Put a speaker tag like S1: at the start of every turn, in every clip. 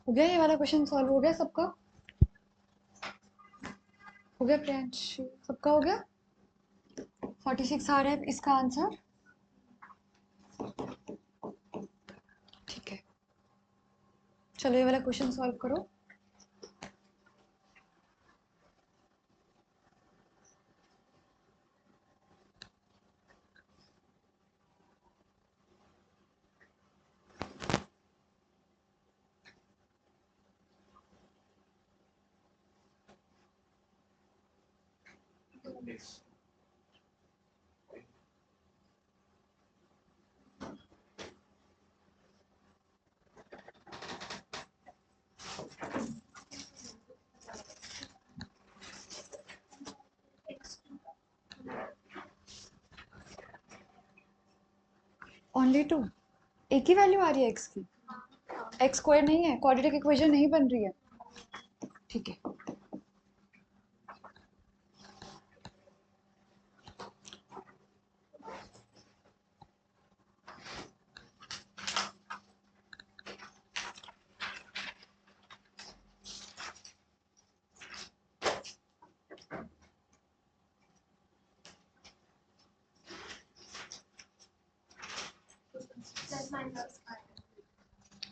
S1: हो गया ये वाला क्वेश्चन सॉल्व हो गया सबका? हो गया प्रियांश? सबका हो गया? 46 आ रहा है इसका आंसर। ठीक है, चलो ये वाला क्वेश्चन सॉल्व करो। Only two? एक ही वैल्यू आ रही है एक्स की? एक्स स्क्वायर नहीं है, क्वाड्रेटिक इक्वेशन नहीं बन रही है। ठीक है,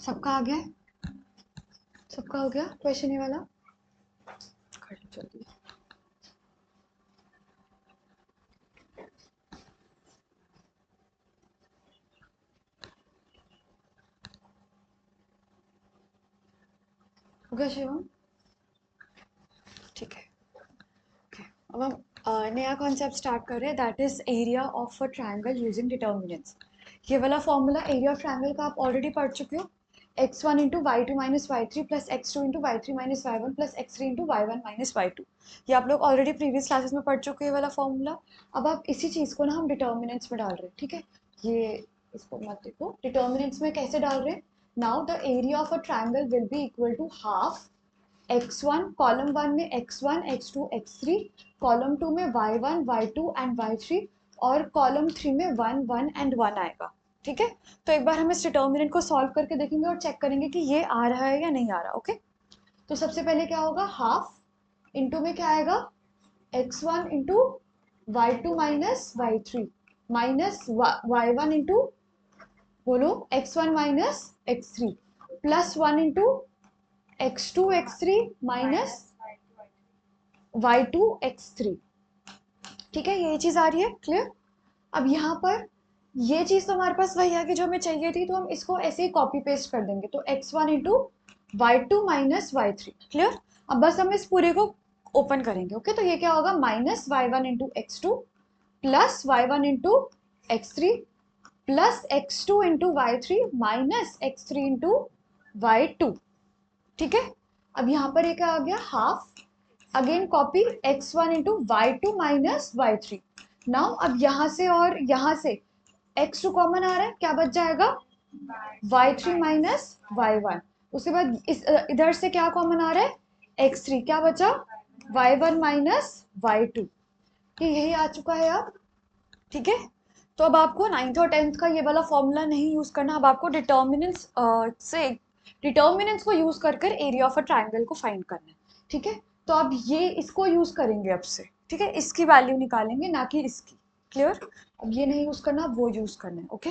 S1: सबका आ गया? सबका हो गया क्वेश्चन ये वाला? कर लो जल्दी। हो गया शिवम? ठीक है, ओके। अब हम नया कॉन्सेप्ट स्टार्ट कर रहे हैं, that is area of a triangle using determinants. ये वाला फॉर्मूला एरिया ऑफ ट्रायंगल का आप ऑलरेडी पढ़ चुके हो। x1 into y two minus y three plus x2 into y three minus y one plus x3 into y one minus y two. ये आप लोग ऑलरेडी प्रीवियस क्लासेस में पढ़ चुके हैं वाला फॉर्मूला। अब आप इसी चीज़ को ना हम डिटर्मिनेंट्स में डाल रहे हैं, ठीक है? ये इसको मत देखो, डिटर्मिनेंट्स में कैसे डाल रहे हैं। Now the area of a triangle will be equal to half x1, column one में x1, x2, x3, column to में y1, y2 एंड y3, और कॉलम थ्री में 1, 1 एंड 1 आएगा। ठीक है, तो एक बार हम इस डिटर्मिनेंट को सॉल्व करके देखेंगे और चेक करेंगे कि ये आ रहा है या नहीं आ रहा। ओके, तो सबसे पहले क्या होगा, हाफ इंटू में क्या आएगा, x1 into y two minus y three minus y1 into, बोलो, x1 minus x3 plus 1 into x2 x3 minus y2 x3। ठीक है, ये चीज आ रही है क्लियर? अब यहाँ पर ये चीज तो हमारे पास वही है कि जो हमें चाहिए थी, तो हम इसको ऐसे ही कॉपी पेस्ट कर देंगे, तो x1 into y two minus y three. Clear? अब बस हम इस पूरे को ओपन करेंगे। ओके, तो ये क्या होगा, minus y one into x two plus y one into x three plus x two into y three minus x three into y two. ठीक है, अब यहाँ पर ये क्या आ गया, half, again copy x1 into y two minus y three. Now अब यहाँ से और यहाँ से x2 कॉमन आ रहा है, क्या बच जाएगा, y3 माइनस y1। उसके बाद इस इधर से क्या कॉमन आ रहा है, x3, क्या बचा, y1 माइनस y2। यही आ चुका है अब। ठीक है, तो अब आपको नाइन्थ और टेंथ का ये वाला फॉर्मूला नहीं यूज करना, अब आपको डिटर्मिनेंट्स से डिटर्मिनेंट्स को यूज कर कर एरिया ऑफ अ ट्रायंगल को फाइंड करना है। ठीक है, तो अब ये इसको यूज करेंगे अब से। ठीक है, इसकी वैल्यू निकालेंगे, ना कि इसकी। क्लियर? अब ये नहीं यूज करना, अब वो यूज करना है। ओके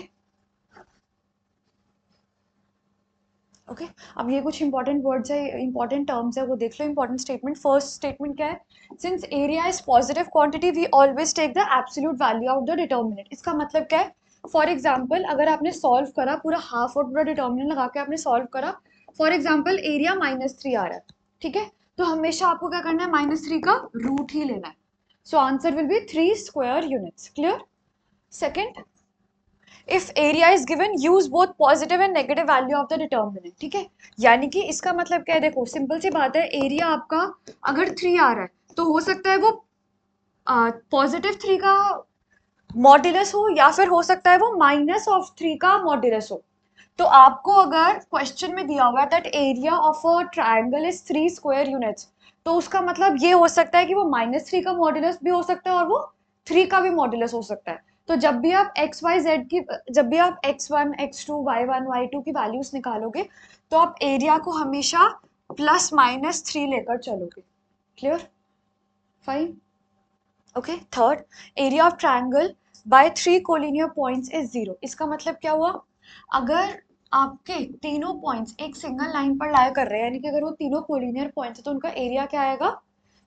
S1: ओके, अब ये कुछ इंपॉर्टेंट वर्ड्स है, इंपॉर्टेंट टर्म्स है, वो देख लो। इंपॉर्टेंट स्टेटमेंट, फर्स्ट स्टेटमेंट क्या है, since area is positive quantity we always take the absolute value of the determinant. इसका मतलब क्या है, फॉर एग्जाम्पल अगर आपने सॉल्व करा पूरा हाफ और पूरा डिटर्मिनेंट लगा के आपने सॉल्व करा, फॉर एग्जाम्पल एरिया -3 आ रहा है, ठीक है, तो हमेशा आपको क्या करना है, -3 का रूट ही लेना है। So answer will be 3 square units. Clear? Second, if area is given use both positive and negative value of the determinant. ठीक है, यानी कि इसका मतलब क्या है, देखो सिंपल सी बात है, एरिया आपका अगर 3 आ रहा है तो हो सकता है वो पॉजिटिव 3 का मॉड्यूलस हो, या फिर हो सकता है वो -3 का मॉड्यूलस हो। तो आपको अगर क्वेश्चन में दिया हुआ है that area of a triangle is 3 square units, तो उसका मतलब ये हो सकता है कि वो -3 का मॉड्यूलस भी हो सकता है और वो 3 का भी मॉड्यूलस हो सकता है। तो जब भी आप x1 x2 y1 y2 की वैल्यूज निकालोगे तो आप एरिया को हमेशा +-3 लेकर चलोगे। Clear? Fine. Okay. Third, area of triangle by 3 collinear points is 0। इसका मतलब क्या हुआ? अगर आपके तीनों पॉइंट्स एक सिंगल लाइन पर लाई कर रहे हैं, यानी कि अगर वो तीनों कोलिनियर पॉइंट्स है तो उनका एरिया क्या आएगा?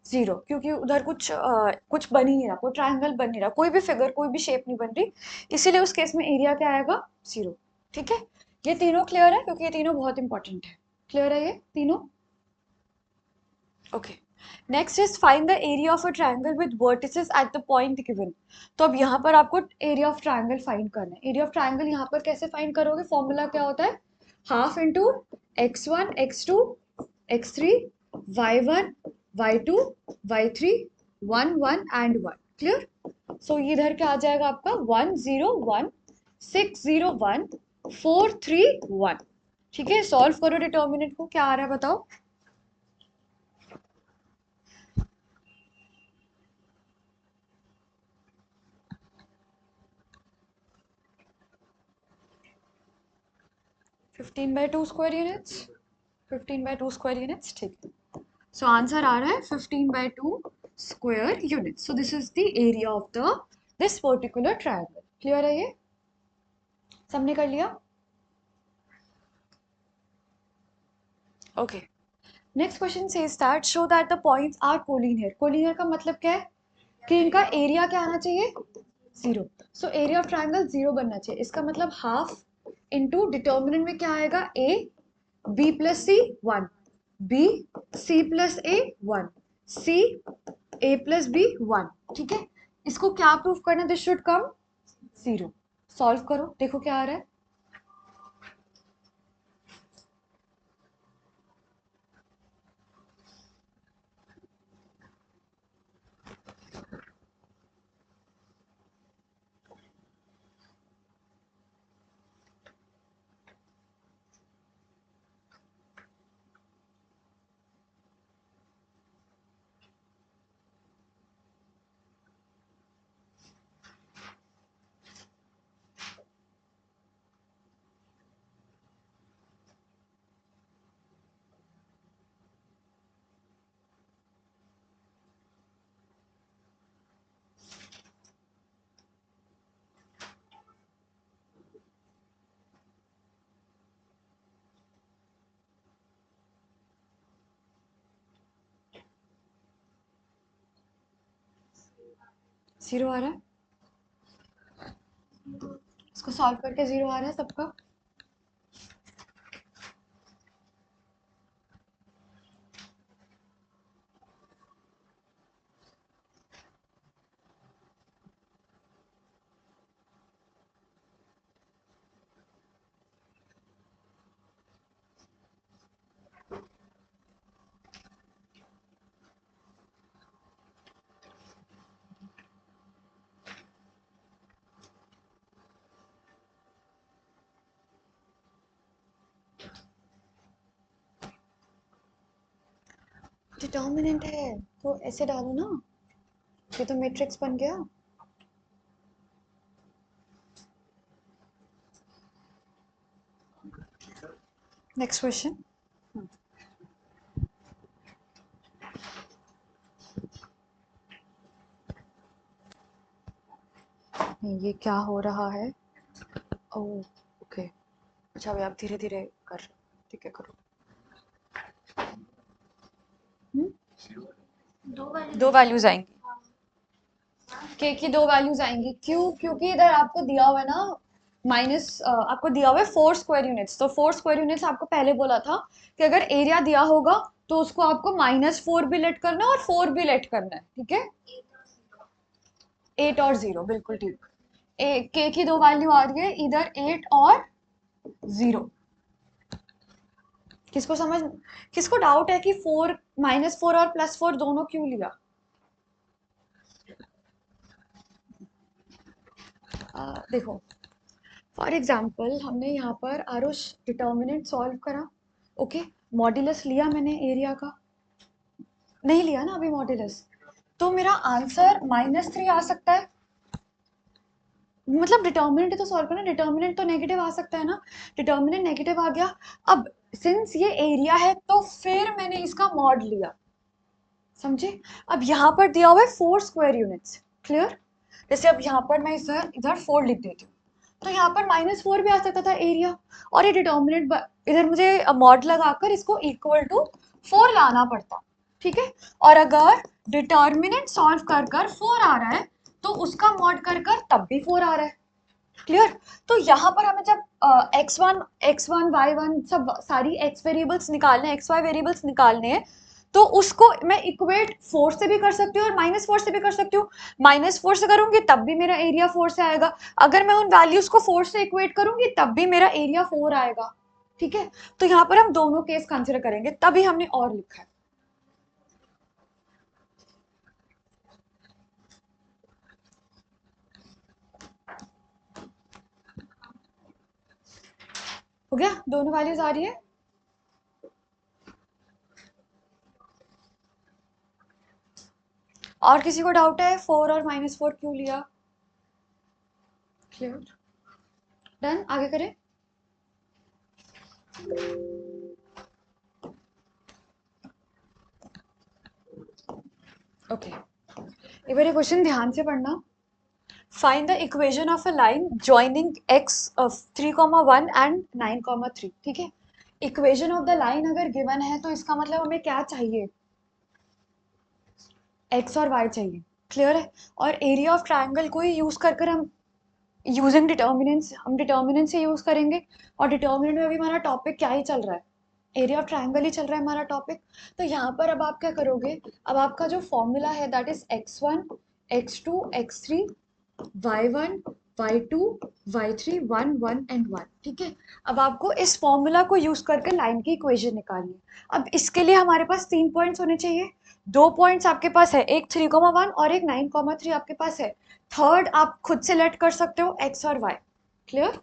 S1: 0, क्योंकि उधर कुछ बन ही नहीं रहा, कोई ट्रायंगल बन नहीं रहा, कोई भी फिगर कोई भी शेप नहीं बन रही, इसीलिए उस केस में एरिया क्या आएगा? 0। ठीक है, ये तीनों क्लियर है क्योंकि ये तीनों बहुत इंपॉर्टेंट है। क्लियर है ये तीनों? Okay. Next is find the area of a triangle with vertices at the point given. तो अब यहाँ पर आपको एरिया ऑफ ट्रायंगल फाइंड करना है। एरिया ऑफ ट्रायंगल यहाँ पर कैसे फाइंड करोगे? फॉर्मूला क्या होता है? Half into x1 x2 x3 y1 y2 y3 1 1 and 1। Clear? So इधर क्या आ जाएगा आपका? 1 0 1 6 0 1 4 3 1। ठीक है, सॉल्व करो डिटर्मिनेंट को, क्या आ रहा है बताओ? 15/2 स्क्वायर यूनिट्स। 15/2 square units. ठीक है, सो आंसर आ रहा है 15/2 square units. So this is the area of the this particular triangle. Clear है ये? सबने कर लिया? Okay. Next question says that show that the points are collinear. Collinear का मतलब क्या है? कि इनका एरिया क्या आना चाहिए? 0। सो एरिया ऑफ ट्रायंगल 0 बनना चाहिए। इसका मतलब हाफ इंटू डिटर्मिनेंट में क्या आएगा? a b plus c 1 b c plus a 1 c a plus b 1। ठीक है, इसको क्या प्रूफ करना? This should come 0। सॉल्व करो, देखो क्या आ रहा है। जीरो आ रहा है, इसको सॉल्व करके 0 आ रहा है सबका। डिटर्मिनेंट है तो ऐसे डालो ना, ये तो मैट्रिक्स बन गया। Next question. ये क्या हो रहा है? ओह ओके, अच्छा अभी आप धीरे धीरे कर रहे हो। ठीक है, करो। दो वैल्यूज आएंगी, के की दो वैल्यूज आएंगी। क्यों? क्योंकि इधर आपको दिया हुआ है ना आपको दिया हुआ है 4 स्क्वायर यूनिट्स। तो 4 स्क्वायर यूनिट्स आपको पहले बोला था कि अगर एरिया दिया होगा तो उसको आपको -4 भी लेट करना है और 4 भी लेट करना है। ठीक है, 8 और 0, बिल्कुल ठीक। के की दो वैल्यू आ रही है, इधर 8 और 0। किसको डाउट है कि 4 -4 और +4 दोनों क्यों लिया? देखो, फॉर एग्जाम्पल हमने यहाँ पर आरुष डिटर्मिनेंट सॉल्व करा। ओके, मॉड्यूलस लिया मैंने एरिया का, नहीं लिया ना अभी मॉड्यूलस, तो मेरा आंसर -3 आ सकता है। मतलब डिटर्मिनेंट तो सॉल्व करना, डिटर्मिनेंट तो नेगेटिव आ सकता है ना, डिटर्मिनेंट नेगेटिव आ गया। अब सिंस ये एरिया है तो फिर मैंने इसका मॉड लिया, समझे। अब यहाँ पर दिया हुआ है 4 स्क्वायर यूनिट्स, क्लियर। जैसे अब यहाँ पर मैं इधर इधर 4 लिख देती हूँ, तो यहाँ पर -4 भी आ सकता था एरिया, और ये डिटर्मिनेंट इधर मुझे मॉड लगाकर इसको इक्वल टू 4 लाना पड़ता, ठीक है। और अगर डिटर्मिनेंट सॉल्व कर कर 4 आ रहा है तो उसका मॉड कर कर तब भी 4 आ रहा है, क्लियर। तो यहाँ पर हमें जब x1 y1 सब सारी x वेरिएबल्स निकालने, xy वेरिएबल्स निकालने हैं, तो उसको मैं इक्वेट 4 से भी कर सकती हूँ और -4 से भी कर सकती हूँ। -4 से करूंगी तब भी मेरा एरिया 4 से आएगा, अगर मैं उन वैल्यूज को 4 से इक्वेट करूंगी तब भी मेरा एरिया 4 आएगा, ठीक है। तो यहाँ पर हम दोनों केस कंसिडर करेंगे, तभी हमने और लिखा है। हो गया, दोनों वैल्यूज आ रही है। और किसी को डाउट है 4 और -4 क्यों लिया? क्लियर, डन, आगे करें। ओके, एक बार ये क्वेश्चन ध्यान से पढ़ना। Find the equation of a line joining x 3,1 and 9,3, ठीक है। इक्वेशन ऑफ द लाइन अगर गिवन है तो इसका मतलब हमें क्या चाहिए, x और y चाहिए, क्लियर है। और एरिया ऑफ ट्राइंगल को ही यूज कर कर हम यूजिंग डिटर्मिनेंट्स, हम डिटर्मिनेंट से यूज करेंगे। और डिटर्मिनेंट में अभी हमारा टॉपिक क्या ही चल रहा है, एरिया ऑफ ट्राइंगल ही चल रहा है हमारा टॉपिक। तो यहाँ पर अब आप क्या करोगे, अब आपका जो फॉर्मूला है that is x1 x2 x3 y1 y2 y3 1 1 and 1, ठीक है। अब आपको इस फॉर्मूला को यूज करके लाइन की इक्वेशन निकालनी है। अब इसके लिए हमारे पास 3 पॉइंट्स होने चाहिए, 2 पॉइंट्स आपके पास है, एक 3,1 और एक 9,3 आपके पास है। थर्ड आप खुद से लेट कर सकते हो, x और y, क्लियर।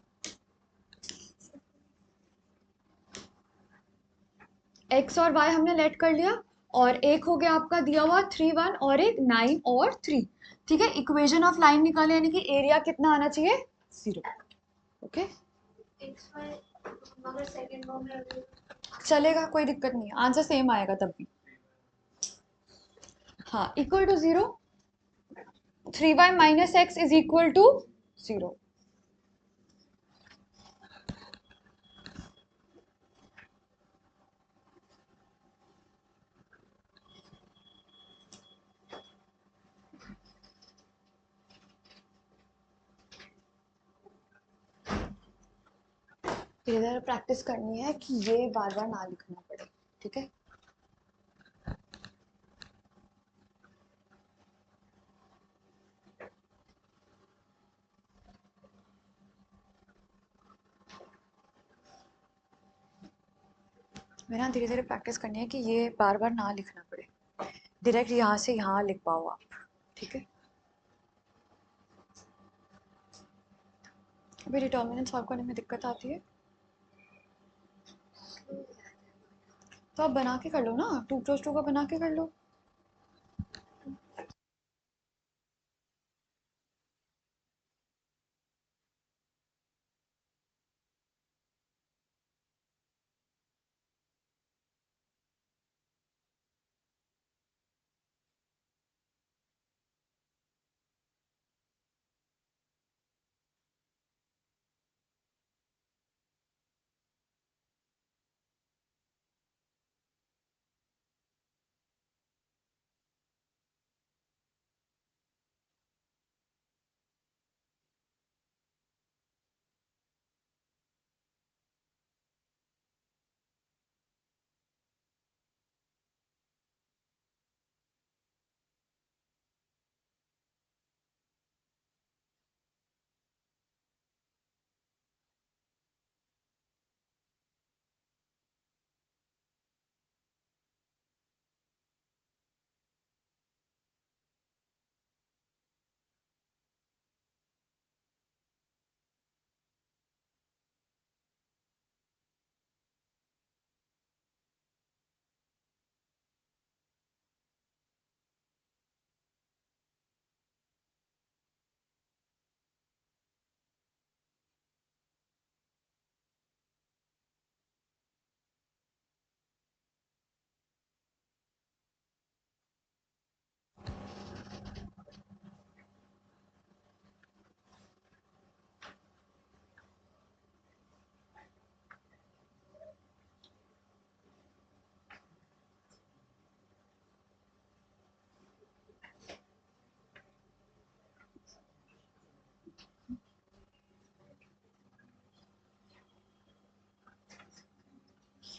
S1: x और y हमने लेट कर लिया, और एक हो गया आपका दिया हुआ 3 1 और एक 9 और 3, ठीक है। इक्वेशन ऑफ लाइन निकाले, यानी कि एरिया कितना आना चाहिए, 0, ओके। चलेगा, कोई दिक्कत नहीं है, आंसर सेम आएगा तब भी। हाँ, equal to 0, 3y minus x is equal to 0। इधर प्रैक्टिस करनी है कि ये बार बार ना लिखना पड़े, ठीक है। मेरा धीरे धीरे प्रैक्टिस करनी है कि ये बार बार ना लिखना पड़े, डायरेक्ट यहाँ से यहाँ लिख पाओ आप, ठीक है। अभी डिटर्मिनेंट सॉल्व करने में दिक्कत आती है तो आप बना के कर लो ना, 2 + 2 का बना के कर लो।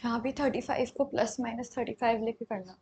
S1: यहाँ भी 35 को प्लस माइनस 35 लेके करना।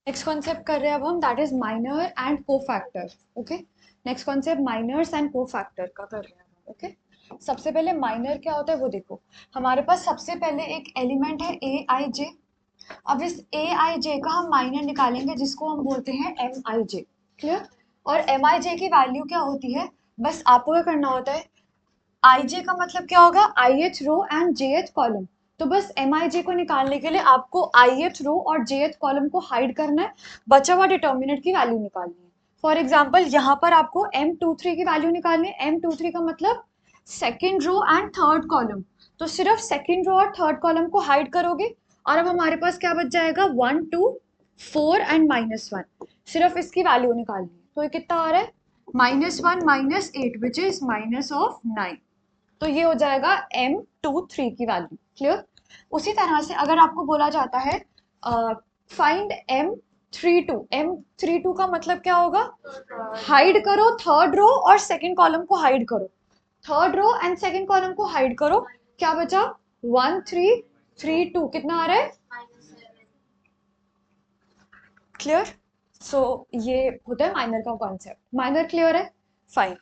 S1: नेक्स्ट कॉन्सेप्ट कर रहे हैं अब हम, that is minor and cofactor. Okay, next concept minors and cofactor का कर रहे हैं। ओके, सबसे पहले माइनर क्या होता है वो देखो। हमारे पास सबसे पहले एक एलिमेंट है ए आई जे। अब इस ए आई जे का हम माइनर निकालेंगे जिसको हम बोलते हैं एम आई जे। क्लियर? और एम आई जे की वैल्यू क्या होती है, बस आपको क्या करना होता है, आई जे का मतलब क्या होगा, ith row and jth column. तो बस एम आई जे को निकालने के लिए आपको आई एच रो और जे एच कॉलम को हाइड करना है, बचा हुआ डिटर्मिनेंट की वैल्यू निकालनी है। फॉर एग्जाम्पल यहाँ पर आपको M23 की वैल्यू निकालनी है। M23 का मतलब second row and third column. तो सिर्फ सेकेंड रो और थर्ड कॉलम को हाइड करोगे और अब हमारे पास क्या बच जाएगा, 1 2 4 एंड -1। सिर्फ इसकी वैल्यू निकालनी है। तो ये कितना आ रहा है, -1 -8 विच इज -9। तो ये हो जाएगा M23 की वैल्यू। क्लियर? उसी तरह से अगर आपको बोला जाता है फाइंड M32 का मतलब क्या होगा, हाइड करो थर्ड रो और सेकंड कॉलम को हाइड करो। Third row and second column को हाइड करो, क्या बचा, 1332। कितना आ रहा है? क्लियर? सो ये होता है माइनर का कॉन्सेप्ट। माइनर क्लियर है? फाइन।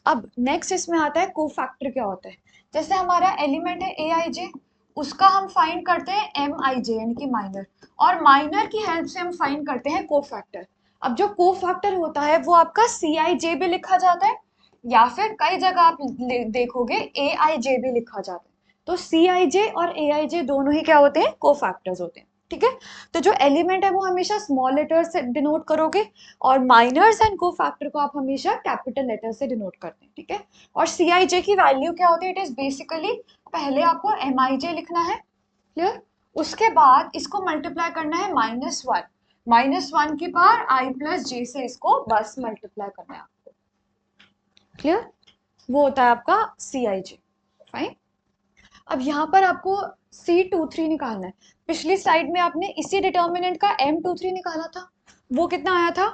S1: अब नेक्स्ट इसमें आता है कोफैक्टर क्या होता है। जैसे हमारा एलिमेंट है ए आई जे, उसका हम फाइंड करते हैं एम आई जे यानी कि माइनर, और माइनर की हेल्प से हम फाइंड करते हैं कोफैक्टर। अब जो कोफैक्टर होता है वो आपका सी आई जे भी लिखा जाता है, या फिर कई जगह आप देखोगे ए आई जे भी लिखा जाता है। तो सी आई जे और ए आई जे दोनों ही क्या होते हैं, कोफैक्टर्स होते हैं। ठीक है, तो जो एलिमेंट है वो हमेशा स्मॉल लेटर से डिनोट करोगे, और माइनर्स एंड कोफैक्टर को आप हमेशा कैपिटल लेटर से डिनोट करते हैं। ठीक है, और सी आई जे की वैल्यू क्या होती है, इट इज बेसिकली पहले आपको एम आई जे लिखना है। क्लियर? उसके बाद इसको मल्टीप्लाई करना है -1, -1 की पावर आई प्लस जे से इसको बस मल्टीप्लाई करना है आपको। क्लियर? वो होता है आपका सी आई जे। फाइन। अब यहाँ पर आपको C23 निकालना है। पिछली स्लाइड में आपने इसी डिटर्मिनेंट का M23 निकाला था, वो कितना आया था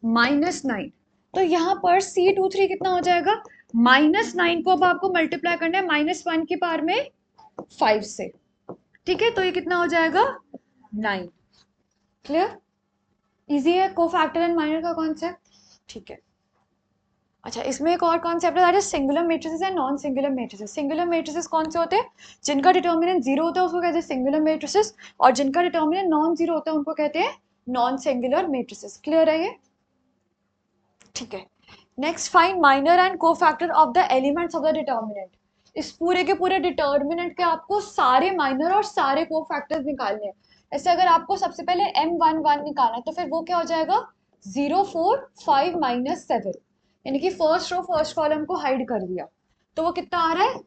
S1: -9। तो यहाँ पर C23 कितना हो जाएगा, -9 को अब आपको मल्टीप्लाई करना है -1 की पावर में 5 से, ठीक है। तो ये कितना हो जाएगा 9। क्लियर, इजी है कोफैक्टर एंड माइनर का कॉन्सेप्ट, ठीक है। अच्छा, इसमें एक और कॉन्सेप्ट है, that is singular matrices and non singular matrices. Singular matrices कौन से होते हैं, जिनका डिटर्मिनेंट 0 होता है उसको कहते हैं सिंगुलर मैट्रिसेस, और जिनका डिटर्मिनेंट नॉन 0 होता है उनको कहते हैं नॉन सिंगुलर मैट्रिसेस। क्लियर है ये, ठीक है। Next, find minor and cofactor of the elements of the determinant. इस पूरे के पूरे डिटर्मिनेंट के आपको सारे माइनर और सारे कोफैक्टर्स निकालने हैं। ऐसे अगर आपको सबसे पहले M11 निकालना है तो फिर वो क्या हो जाएगा 0 4 5 -7, यानी कि फर्स्ट रो फर्स्ट कॉलम को हाइड कर दिया, तो वो कितना आ रहा है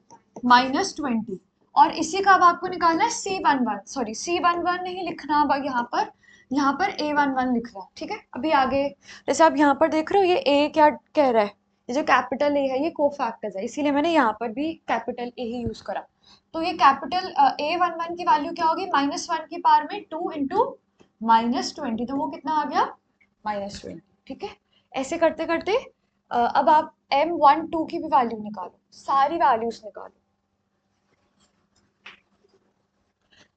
S1: -20। और इसी का अब आपको निकालना है C11, सॉरी C11 नहीं लिखना अब यहाँ पर A11 लिख रहा है, ठीक है। अभी आगे जैसे आप यहाँ पर देख रहे हो, ये ए क्या कह रहा है, ये जो कैपिटल ए है ये कोफैक्टर्स है, इसीलिए मैंने यहाँ पर भी कैपिटल ए ही यूज करा। तो ये कैपिटल A11 की वैल्यू क्या होगी, -1 की पावर में 2 इंटू -20, तो वो कितना आ गया -20, ठीक है। ऐसे करते करते अब आप M12 की भी वैल्यू निकालो, सारी वैल्यूज निकालो।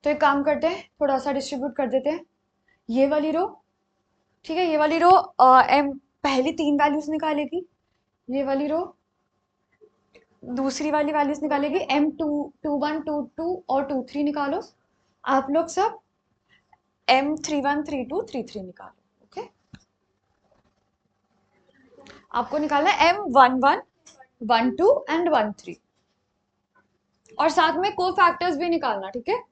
S1: तो एक काम करते हैं, थोड़ा सा डिस्ट्रीब्यूट कर देते हैं ये वाली रो, ठीक है। ये वाली रो एम पहली 3 वैल्यूज निकालेगी, ये वाली रो दूसरी वाली वैल्यूज निकालेगी, M21 22 और 23 निकालो। आप लोग सब M31 32 33 निकालो, ओके। आपको निकालना है M11 12 एंड 13, और साथ में को फैक्टर्स भी निकालना, ठीक है।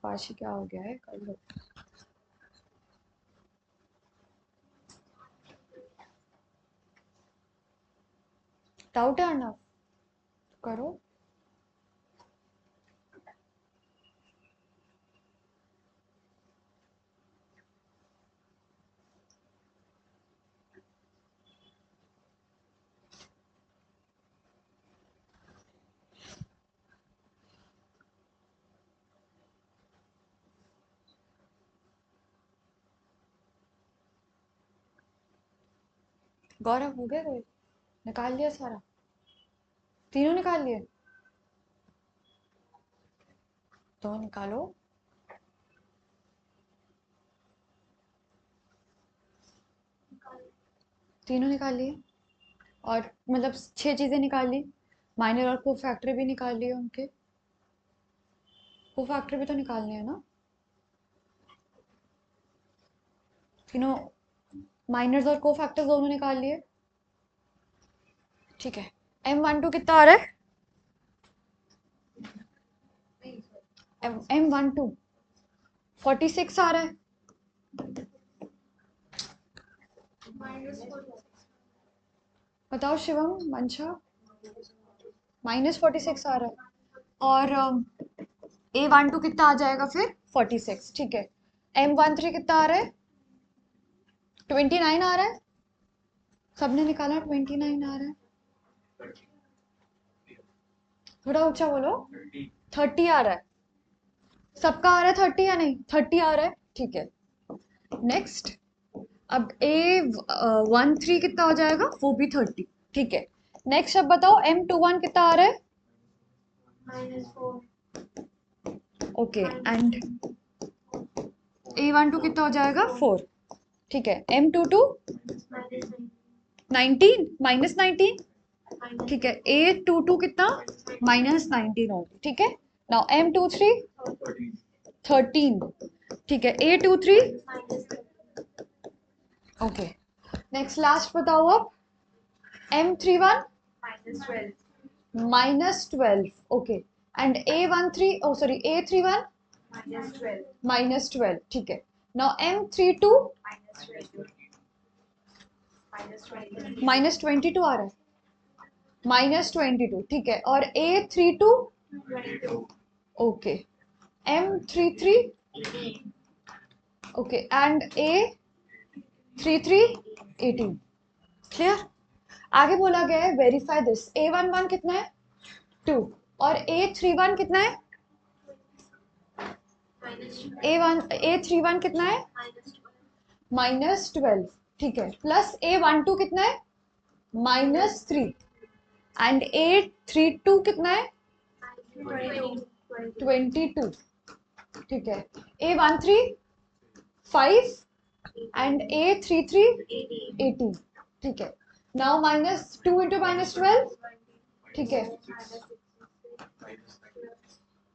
S1: पाशी क्या हो गया है, कर लो। डाउट है अर्नव, करो। गौरव हो गया, कोई निकाल लिया सारा, तीनों निकाल लिए, तो निकालो। तीनों निकाल लिए, और मतलब 6 चीजें निकाल ली, माइनर और को फैक्टर भी निकाल लिए, उनके को फैक्टर भी तो निकालने हैं ना, तीनों माइनर्स और को फैक्टर्स दोनों निकाल लिए, ठीक है। M12 कितना आ रहा है, M12 46 आ रहा है, बताओ शिवम मंशा, -46 आ रहा है, और A12 कितना आ जाएगा फिर 46, ठीक है। M13 कितना आ रहा है 29 आ रहा है, सबने निकाला 29 आ रहा है, थोड़ा ऊंचा बोलो, 30 आ रहा है, सबका आ रहा है 30 या नहीं, 30 आ रहा है, ठीक है। नेक्स्ट, अब A13 कितना हो जाएगा, वो भी 30, ठीक है। नेक्स्ट अब बताओ M21 कितना आ रहा है, ओके, एंड A12 कितना हो जाएगा 4, ठीक है। M22 19 -19, ठीक है। A22 कितना -19 होगी, ठीक है। नाउ M23 13, ठीक है। A23 okay. नेक्स्ट लास्ट बताओ अब M31 -12, okay, and A13 O sorry A31 -12, ठीक है। नाउ M32 -22 आ रहा है, -22, ठीक है। और A32 okay, M33 okay, and A33 18, clear. आगे बोला गया है वेरीफाई दिस, A11 कितना है 2 और A31 कितना है? A31 कितना है? -12, ठीक है, प्लस A12 कितना है? -3 एंड A32 कितना है? 22, ठीक है। A13 5 एंड A33 18, ठीक है। नाउ -2 इंटू -12, ठीक है,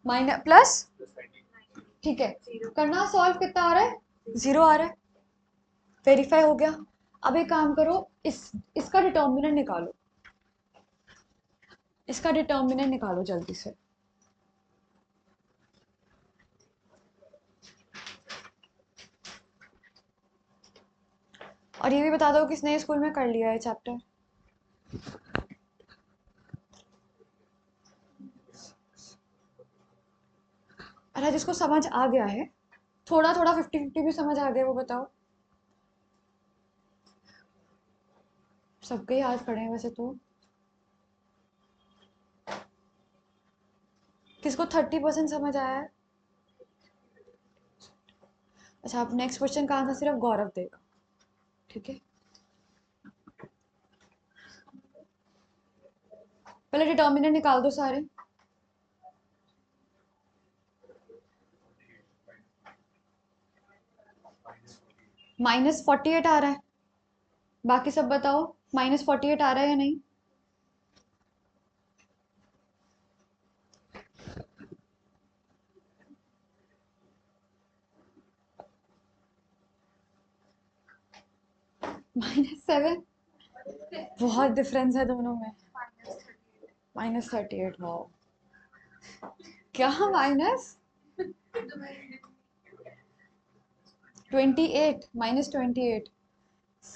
S1: माइनस प्लस, ठीक है। करना सॉल्व, कितना आ रहा है? 0 आ रहा है। वेरीफाई हो गया। अब एक काम करो, इसका डिटर्मिनेंट निकालो, इसका डिटर्मिनेंट निकालो जल्दी से। और ये भी बता दो किसने स्कूल में कर लिया है चैप्टर। अरे जिसको समझ आ गया है, थोड़ा थोड़ा 50-50 भी समझ आ गया, वो बताओ। सबके याद पड़े हैं वैसे तो। किसको 30% समझ आया है? अच्छा, अब नेक्स्ट क्वेश्चन का आंसर सिर्फ गौरव देगा, ठीक है। पहले डिटर्मिनेंट निकाल दो सारे। -48 आ रहा है, बाकी सब बताओ -48 आ रहा है या नहीं? -7, बहुत डिफरेंस है दोनों में। -38, वाओ। क्या -28, -28?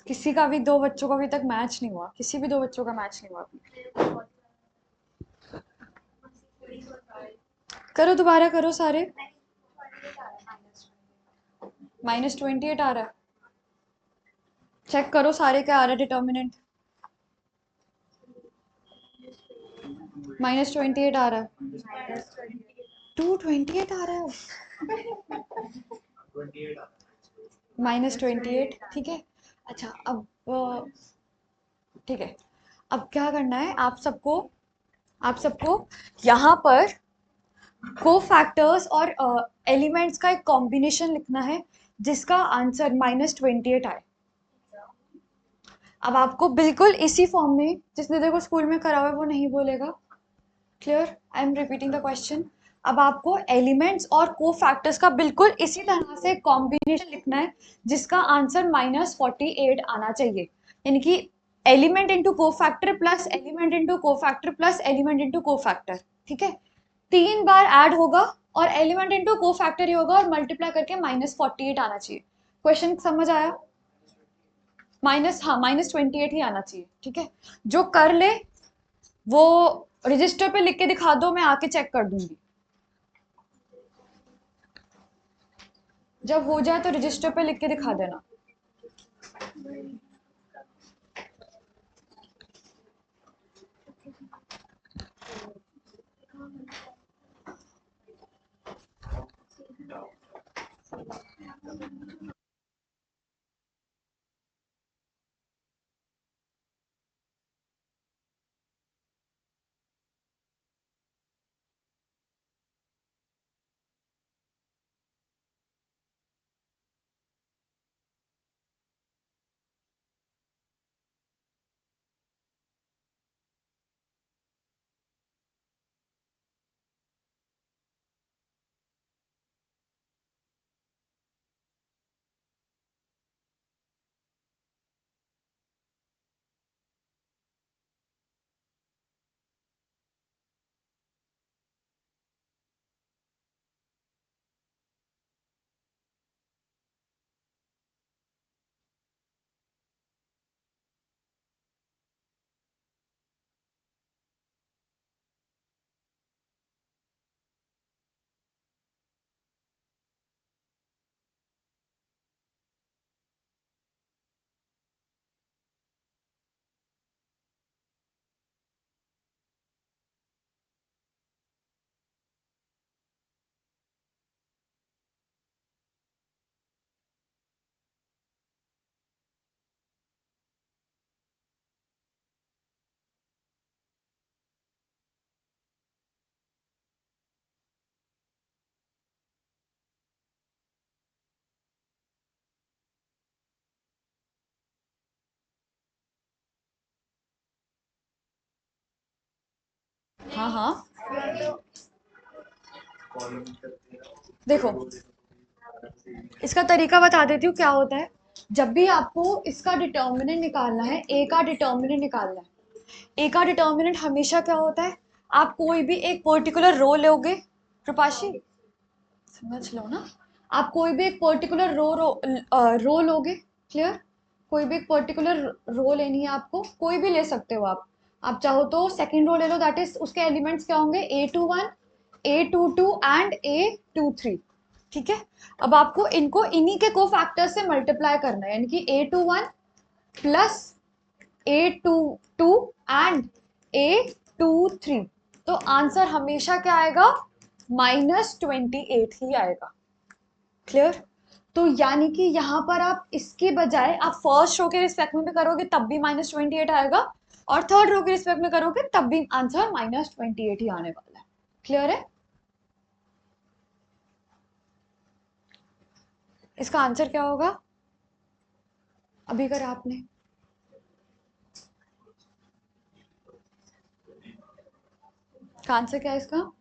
S1: किसी का भी दो बच्चों का अभी तक मैच नहीं हुआ, किसी भी दो बच्चों का मैच नहीं हुआ अभी। करो दोबारा करो सारे। -28 आ रहा है, चेक करो सारे क्या आ रहा है डिटर्मिनेंट। -28 आ रहा है, 228 आ रहा है, -28, ठीक है। अच्छा अब ठीक है, अब क्या करना है आप सबको यहाँ पर को-फैक्टर्स और एलिमेंट्स का एक कॉम्बिनेशन लिखना है जिसका आंसर -28 आए। अब आपको बिल्कुल इसी फॉर्म में, जिसने देखो स्कूल में करा हुआ है वो नहीं बोलेगा। Clear? I am repeating the question. अब आपको एलिमेंट्स और को फैक्टर्स का बिल्कुल इसी तरह से कॉम्बिनेशन लिखना है जिसका आंसर -48 आना चाहिए, यानी कि एलिमेंट इंटू को फैक्टर प्लस एलिमेंट इंटू को फैक्टर प्लस एलिमेंट इंटू को फैक्टर, ठीक है। 3 बार ऐड होगा और एलिमेंट इंटू को फैक्टर ही होगा और मल्टीप्लाई करके -48 आना चाहिए। क्वेश्चन समझ आया? -28 ही आना चाहिए, ठीक है। जो कर ले वो रजिस्टर पे लिख के दिखा दो, मैं आके चेक कर दूंगी। जब हो जाए तो रजिस्टर पे लिख के दिखा देना। हाँ हाँ देखो इसका तरीका बता देती हूँ क्या होता है। जब भी आपको इसका डिटर्मिनेंट निकालना है, ए का डिटर्मिनेंट निकालना है, ए का डिटर्मिनेंट हमेशा क्या होता है, आप कोई भी एक पर्टिकुलर रो लोगे, कृपाशी समझ लो ना, आप कोई भी एक पर्टिकुलर रो लोगे, क्लियर, कोई भी एक पर्टिकुलर रो लेनी है आपको, कोई भी ले सकते हो आप चाहो तो सेकंड रो ले लो, दैट इज उसके एलिमेंट्स क्या होंगे, A21 A22 एंड A23, ठीक है। अब आपको इनको इन्हीं के कोफैक्टर से मल्टीप्लाई करना है, यानी कि A21 plus A22 and A23, तो आंसर हमेशा क्या आएगा, -28 ही आएगा, क्लियर। तो यानी कि यहाँ पर आप इसके बजाय आप फर्स्ट रो के रिस्पेक्ट में भी करोगे तब भी -28 आएगा, और थर्ड रो के रिस्पेक्ट में करोगे तब भी आंसर -28 ही आने वाला है, क्लियर है। इसका आंसर क्या होगा, अभी करा आपने, आंसर क्या है इसका,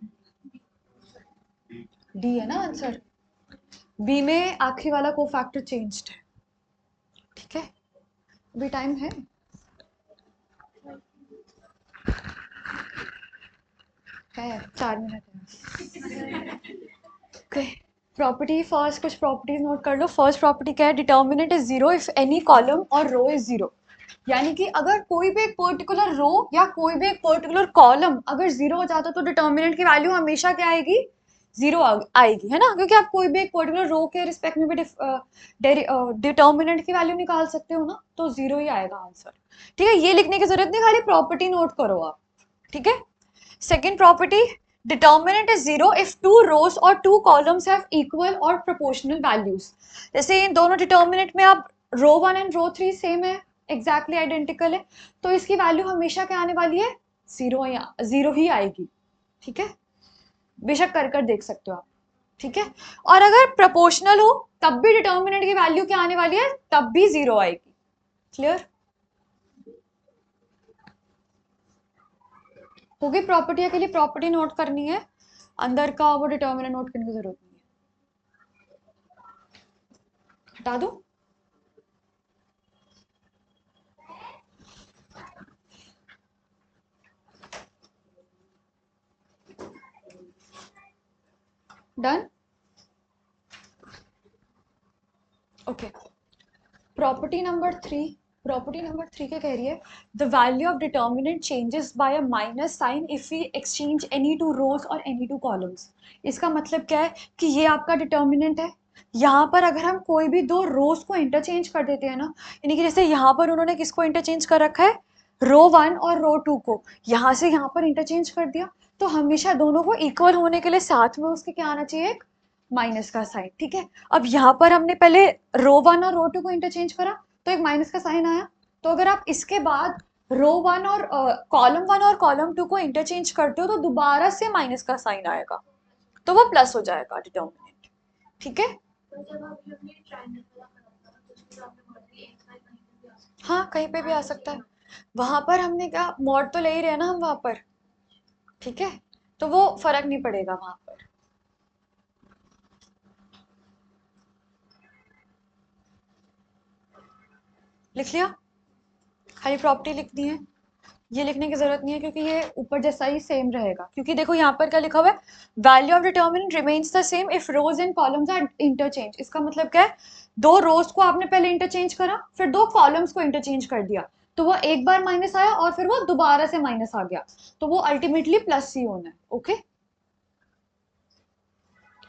S1: डी है ना आंसर, बी में आखिरी वाला कोफैक्टर चेंज्ड है, ठीक है। अभी टाइम है 4 मिनट है। प्रॉपर्टी फर्स्ट, कुछ प्रॉपर्टीज नोट कर लो। फर्स्ट प्रॉपर्टी क्या है, determinant is zero if any column और रो इज जीरो, यानी कि अगर कोई भी एक पर्टिकुलर रो या कोई भी एक पर्टिकुलर कॉलम अगर जीरो हो जाता तो डिटर्मिनेंट की वैल्यू हमेशा क्या आएगी, जीरो आएगी, है ना, क्योंकि आप कोई भी एक पर्टिकुलर रो के रिस्पेक्ट में भी डिटर्मिनेंट की वैल्यू निकाल सकते हो ना, तो जीरो ही आएगा आंसर, ठीक है। ये लिखने की जरूरत नहीं, खाली प्रॉपर्टी नोट करो आप, ठीक है। Second property, determinant is zero if two rows or two columns have equal or proportional values। जैसे इन दोनों डिटर्मिनेंट में आप रो 1 एंड रो 3 सेम है, एग्जैक्टली आइडेंटिकल है, तो इसकी वैल्यू हमेशा क्या आने वाली है, जीरो, या जीरो ही आएगी, ठीक है। बेशक कर देख सकते हो आप, ठीक है। और अगर प्रोपोर्शनल हो तब भी डिटर्मिनेंट की वैल्यू क्या आने वाली है, तब भी जीरो आएगी, क्लियर होगी। प्रॉपर्टी के लिए प्रॉपर्टी नोट करनी है, अंदर का वो डिटर्मिनेंट नोट करने की जरूरत नहीं है, हटा दो। Done, okay. Property number 3, property number 3 क्या कह रही है, the value of determinant changes by a minus sign if we exchange any two rows और एनी टू कॉलम्स। इसका मतलब क्या है कि ये आपका डिटर्मिनेंट है, यहाँ पर अगर हम कोई भी दो रोज को इंटरचेंज कर देते हैं ना, यानी कि जैसे यहाँ पर उन्होंने किसको इंटरचेंज कर रखा है, रो 1 और रो 2 को, यहाँ से यहाँ पर इंटरचेंज कर दिया, तो हमेशा दोनों को इक्वल होने के लिए साथ में उसके क्या आना चाहिए, एक माइनस का साइन, ठीक है। अब यहाँ पर हमने पहले रो 1 और रो 2 को इंटरचेंज करा तो एक माइनस का साइन आया, तो अगर आप इसके बाद रो 1 और कॉलम 1 और कॉलम 2 को इंटरचेंज करते हो तो दोबारा से माइनस का साइन आएगा, तो वो प्लस हो जाएगा डिटर्मिनेंट, ठीक है। हाँ कहीं पे भी आ सकता है, वहां पर हमने क्या मॉड तो ले ही रहे ना हम वहां पर, ठीक है, तो वो फर्क नहीं पड़ेगा वहां पर, लिख लिया, खाली प्रॉपर्टी लिखनी है, ये लिखने की जरूरत नहीं है क्योंकि ये ऊपर जैसा ही सेम रहेगा, क्योंकि देखो यहाँ पर क्या लिखा हुआ है, value of determinant remains the same if rows and columns are interchange. इसका मतलब क्या है, दो रोज को आपने पहले इंटरचेंज करा, फिर दो कॉलम्स को इंटरचेंज कर दिया, तो वो एक बार माइनस आया और फिर वो दोबारा से माइनस आ गया, तो वो अल्टीमेटली प्लस ही होना है, ओके,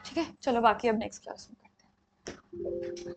S1: ठीक है। चलो बाकी अब नेक्स्ट क्लास में करते हैं।